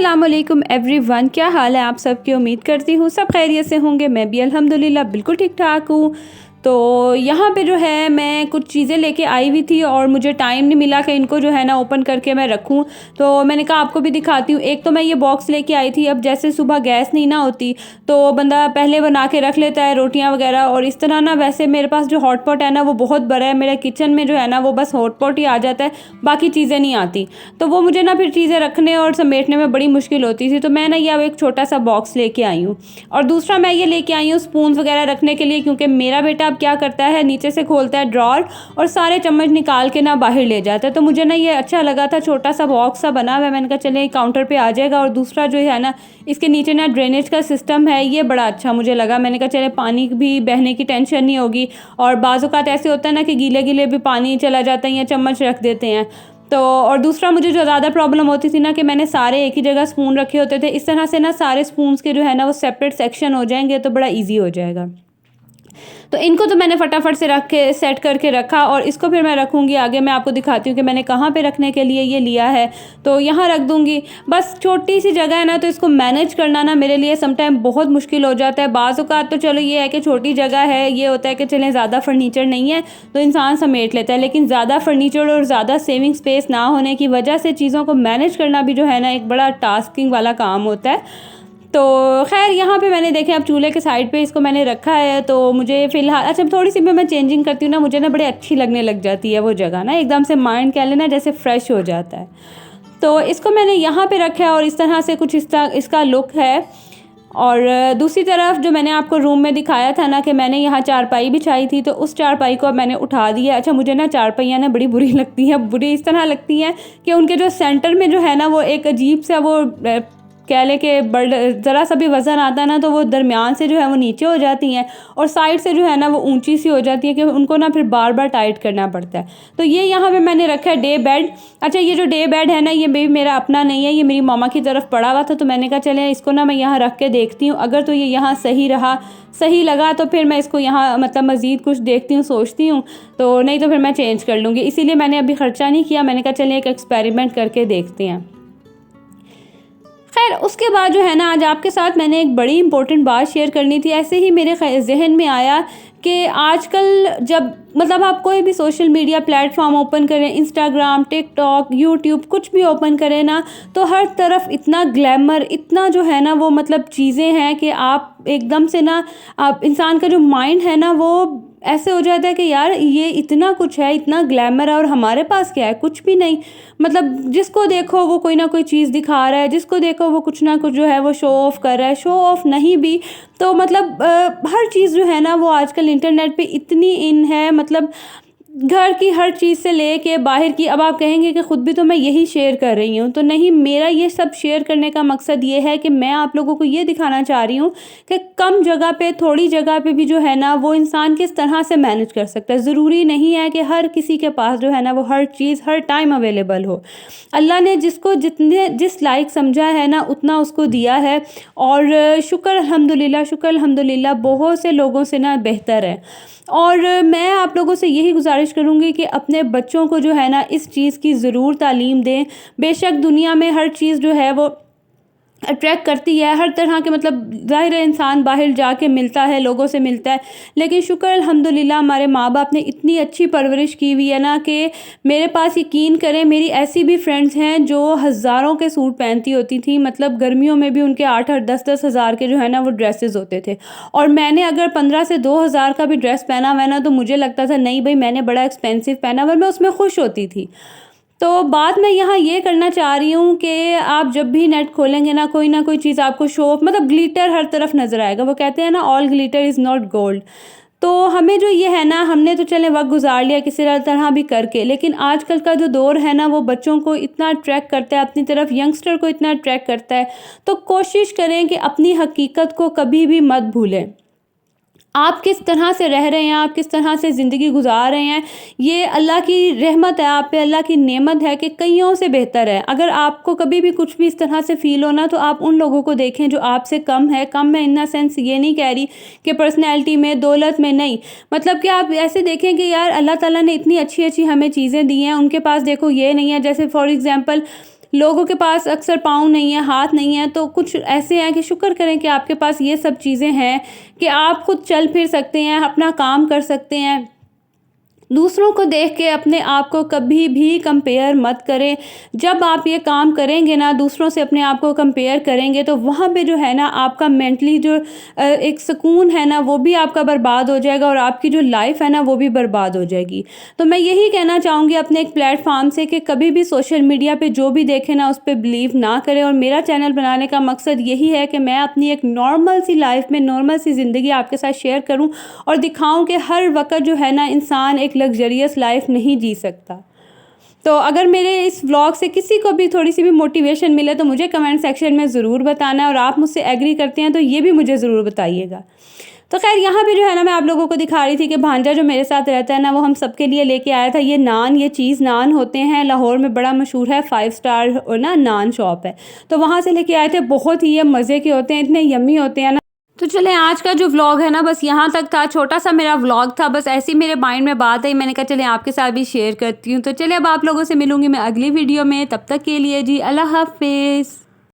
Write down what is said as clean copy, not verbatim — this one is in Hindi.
अस्सलाम वालेकुम एवरीवन, क्या हाल है आप सबकी। उम्मीद करती हूँ सब खैरियत से होंगे। मैं भी अल्हम्दुलिल्लाह बिल्कुल ठीक ठाक हूँ। तो यहाँ पे जो है मैं कुछ चीज़ें लेके आई हुई थी और मुझे टाइम नहीं मिला कि इनको जो है ना ओपन करके मैं रखूँ। तो मैंने कहा आपको भी दिखाती हूँ। एक तो मैं ये बॉक्स लेके आई थी। अब जैसे सुबह गैस नहीं ना होती तो बंदा पहले बना के रख लेता है रोटियाँ वगैरह, और इस तरह ना वैसे मेरे पास जो हॉट पॉट है ना वो बहुत बड़ा है। मेरे किचन में जो है ना वो बस हॉट पॉट ही आ जाता है, बाकी चीज़ें नहीं आती। तो वो मुझे ना फिर चीज़ें रखने और समेटने में बड़ी मुश्किल होती थी। तो मैं ना ये अब एक छोटा सा बॉक्स लेके आई हूँ। और दूसरा मैं ये लेके आई हूँ स्पून्स वगैरह रखने के लिए, क्योंकि मेरा बेटा अब क्या करता है, नीचे से खोलता है ड्रॉर और सारे चम्मच निकाल के ना बाहर ले जाता है। तो मुझे ना ये अच्छा लगा था, छोटा सा बॉक्स सा बना हुआ है। मैंने कहा चले काउंटर पे आ जाएगा। और दूसरा जो है ना इसके नीचे ना ड्रेनेज का सिस्टम है, ये बड़ा अच्छा मुझे लगा। मैंने कहा चले पानी भी बहने की टेंशन नहीं होगी। और बाज़ औक़ात ऐसे होता है ना कि गीले गीले भी पानी चला जाता है या चम्मच रख देते हैं। तो और दूसरा मुझे जो ज़्यादा प्रॉब्लम होती थी ना कि मैंने सारे एक ही जगह स्पून रखे होते थे। इस तरह से ना सारे स्पून्स के जो है ना वो सेपरेट सेक्शन हो जाएंगे, तो बड़ा ईजी हो जाएगा। तो इनको तो मैंने फटाफट से रख के सेट करके रखा, और इसको फिर मैं रखूँगी आगे। मैं आपको दिखाती हूँ कि मैंने कहाँ पे रखने के लिए ये लिया है। तो यहाँ रख दूँगी। बस छोटी सी जगह है ना, तो इसको मैनेज करना ना मेरे लिए समटाइम बहुत मुश्किल हो जाता है। बाज़ औक़ात तो चलो ये है कि छोटी जगह है, ये होता है कि चलें ज़्यादा फर्नीचर नहीं है तो इंसान समेट लेता है। लेकिन ज़्यादा फर्नीचर और ज़्यादा सेविंग स्पेस ना होने की वजह से चीज़ों को मैनेज करना भी जो है ना एक बड़ा टास्किंग वाला काम होता है। तो खैर यहाँ पे मैंने देखे अब चूल्हे के साइड पे इसको मैंने रखा है। तो मुझे फ़िलहाल अच्छा थोड़ी सी मैं चेंजिंग करती हूँ ना, मुझे ना बड़ी अच्छी लगने लग जाती है वो जगह ना, एकदम से माइंड कह लेना जैसे फ्रेश हो जाता है। तो इसको मैंने यहाँ पे रखा है और इस तरह से कुछ इसका लुक है। और दूसरी तरफ जो मैंने आपको रूम में दिखाया था ना कि मैंने यहाँ चारपाई बिछाई थी, तो उस चारपाई को अब मैंने उठा दिया। अच्छा मुझे ना चारपाइयाँ ना बड़ी बुरी लगती हैं, बुरी इस तरह लगती हैं कि उनके जो सेंटर में जो है ना वो एक अजीब सा वो कह लें कि ज़रा सा भी वज़न आता है ना तो वो दरमियान से जो है वो नीचे हो जाती हैं, और साइड से जो है ना वो ऊंची सी हो जाती है कि उनको ना फिर बार बार टाइट करना पड़ता है। तो ये यहाँ पे मैंने रखा है डे बेड। अच्छा ये जो डे बेड है ना ये भी मेरा अपना नहीं है, ये मेरी मामा की तरफ पड़ा हुआ था। तो मैंने कहा चले इसको ना मैं यहाँ रख के देखती हूँ, अगर तो ये यहाँ सही रहा, सही लगा तो फिर मैं इसको यहाँ मतलब मज़ीद कुछ देखती हूँ, सोचती हूँ। तो नहीं तो फिर मैं चेंज कर लूँगी। इसीलिए मैंने अभी ख़र्चा नहीं किया। मैंने कहा चलिए एक एक्सपेरिमेंट करके देखते हैं। खैर उसके बाद जो है ना आज आपके साथ मैंने एक बड़ी इंपॉर्टेंट बात शेयर करनी थी। ऐसे ही मेरे जहन में आया कि आजकल जब मतलब आप कोई भी सोशल मीडिया प्लेटफॉर्म ओपन करें, इंस्टाग्राम, टिकटॉक, यूट्यूब, कुछ भी ओपन करें ना, तो हर तरफ इतना ग्लैमर, इतना जो है ना वो मतलब चीज़ें हैं कि आप एकदम से ना आप इंसान का जो माइंड है ना वो ऐसे हो जाता है कि यार ये इतना कुछ है, इतना ग्लैमर है, और हमारे पास क्या है, कुछ भी नहीं। मतलब जिसको देखो वो कोई ना कोई चीज़ दिखा रहा है, जिसको देखो वो कुछ ना कुछ जो है वो शो ऑफ कर रहा है। शो ऑफ नहीं भी तो मतलब हर चीज़ जो है ना वो आजकल इंटरनेट पे इतनी इन है, मतलब घर की हर चीज़ से लेके बाहर की। अब आप कहेंगे कि ख़ुद भी तो मैं यही शेयर कर रही हूँ, तो नहीं, मेरा ये सब शेयर करने का मकसद ये है कि मैं आप लोगों को ये दिखाना चाह रही हूँ कि कम जगह पे, थोड़ी जगह पे भी जो है ना वो इंसान किस तरह से मैनेज कर सकता है। ज़रूरी नहीं है कि हर किसी के पास जो है ना वो हर चीज़ हर टाइम अवेलेबल हो। अल्लाह ने जिसको जितने जिस लायक समझा है ना उतना उसको दिया है, और शुक्र अल्हम्दुलिल्लाह बहुत से लोगों से ना बेहतर है। और मैं आप लोगों से यही गुजारिश करूँगी कि अपने बच्चों को जो है ना इस चीज़ की ज़रूर तालीम दें। बेशक दुनिया में हर चीज़ जो है वो अट्रैक्ट करती है, हर तरह के मतलब ज़ाहिर है इंसान बाहर जाके मिलता है, लोगों से मिलता है, लेकिन शुक्र अल्हम्दुलिल्लाह हमारे माँ बाप ने इतनी अच्छी परवरिश की हुई है ना कि मेरे पास यकीन करें मेरी ऐसी भी फ्रेंड्स हैं जो हज़ारों के सूट पहनती होती थी। मतलब गर्मियों में भी उनके 8-8 10-10 हज़ार के जो है ना वो ड्रेसेस होते थे, और मैंने अगर 15 से 2 हज़ार का भी ड्रेस पहना हुआ है ना तो मुझे लगता था नहीं भाई मैंने बड़ा एक्सपेंसिव पहना हुआ, मैं उसमें खुश होती थी। तो बात मैं यहाँ ये करना चाह रही हूँ कि आप जब भी नेट खोलेंगे ना कोई चीज़ आपको शो ऑफ, मतलब ग्लिटर हर तरफ नज़र आएगा। वो कहते हैं ना all glitter is not gold. तो हमें जो ये है ना, हमने तो चले वक्त गुजार लिया किसी तरह भी करके, लेकिन आजकल का जो दौर है ना वो बच्चों को इतना अट्रैक्ट करता है अपनी तरफ, यंगस्टर को इतना अट्रैक्ट करता है। तो कोशिश करें कि अपनी हकीकत को कभी भी मत भूलें। आप किस तरह से रह रहे हैं, आप किस तरह से ज़िंदगी गुजार रहे हैं, ये अल्लाह की रहमत है आप पे, अल्लाह की नेमत है कि कईयों से बेहतर है। अगर आपको कभी भी कुछ भी इस तरह से फ़ील हो ना तो आप उन लोगों को देखें जो आपसे कम है। कम मैं इन द सेंस ये नहीं कह रही कि पर्सनैलिटी में, दौलत में, नहीं, मतलब कि आप ऐसे देखें कि यार अल्लाह ताला ने इतनी अच्छी अच्छी हमें चीज़ें दी हैं, उनके पास देखो ये नहीं है। जैसे फॉर एग्ज़ाम्पल लोगों के पास अक्सर पाँव नहीं है, हाथ नहीं है, तो कुछ ऐसे हैं कि शुक्र करें कि आपके पास ये सब चीज़ें हैं कि आप खुद चल फिर सकते हैं, अपना काम कर सकते हैं। दूसरों को देख के अपने आप को कभी भी कंपेयर मत करें। जब आप ये काम करेंगे ना, दूसरों से अपने आप को कंपेयर करेंगे, तो वहाँ पे जो है ना आपका मेंटली जो एक सुकून है ना, वो भी आपका बर्बाद हो जाएगा और आपकी जो लाइफ है ना वो भी बर्बाद हो जाएगी। तो मैं यही कहना चाहूँगी अपने एक प्लेटफॉर्म से कि कभी भी सोशल मीडिया पे जो भी देखें ना उस पर बिलीव ना करें। और मेरा चैनल बनाने का मकसद यही है कि मैं अपनी एक नॉर्मल सी लाइफ में नॉर्मल सी ज़िंदगी आपके साथ शेयर करूँ और दिखाऊँ कि हर वक्त जो है ना इंसान एक लग्जरियस लाइफ नहीं जी सकता। तो अगर मेरे इस व्लॉग से किसी को भी थोड़ी सी भी मोटिवेशन मिले तो मुझे कमेंट सेक्शन में ज़रूर बताना है, और आप मुझसे एग्री करते हैं तो ये भी मुझे ज़रूर बताइएगा। तो खैर यहाँ पे जो है ना मैं आप लोगों को दिखा रही थी कि भांजा जो मेरे साथ रहता है ना वो हम सबके लिए लेके आया था ये नान। ये चीज़ नान होते हैं, लाहौर में बड़ा मशहूर है, 5 स्टार ना नान शॉप है, तो वहाँ से लेके आए थे। बहुत ही ये मज़े के होते हैं, इतने यम्मी होते हैं ना। तो चलें आज का जो व्लॉग है ना बस यहाँ तक था, छोटा सा मेरा व्लॉग था, बस ऐसी मेरे माइंड में बात आई, मैंने कहा चलें आपके साथ भी शेयर करती हूँ। तो चलिए अब आप लोगों से मिलूंगी मैं अगली वीडियो में, तब तक के लिए जी अल्लाह हाफिज़।